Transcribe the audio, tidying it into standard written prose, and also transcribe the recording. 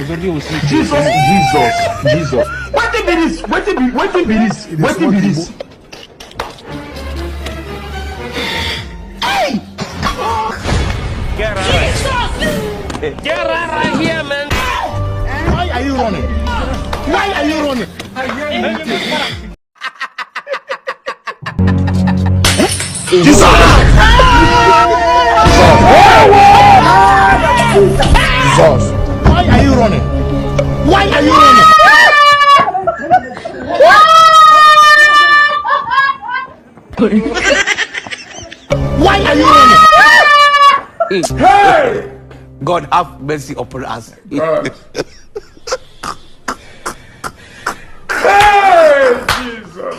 Aujourd'hui aussi. Jesus. What be this? Hey! Gerara here, man. Why are you running? Jesus! Why are you running? Why are you running? Hey! God have mercy upon us. Hey, Jesus!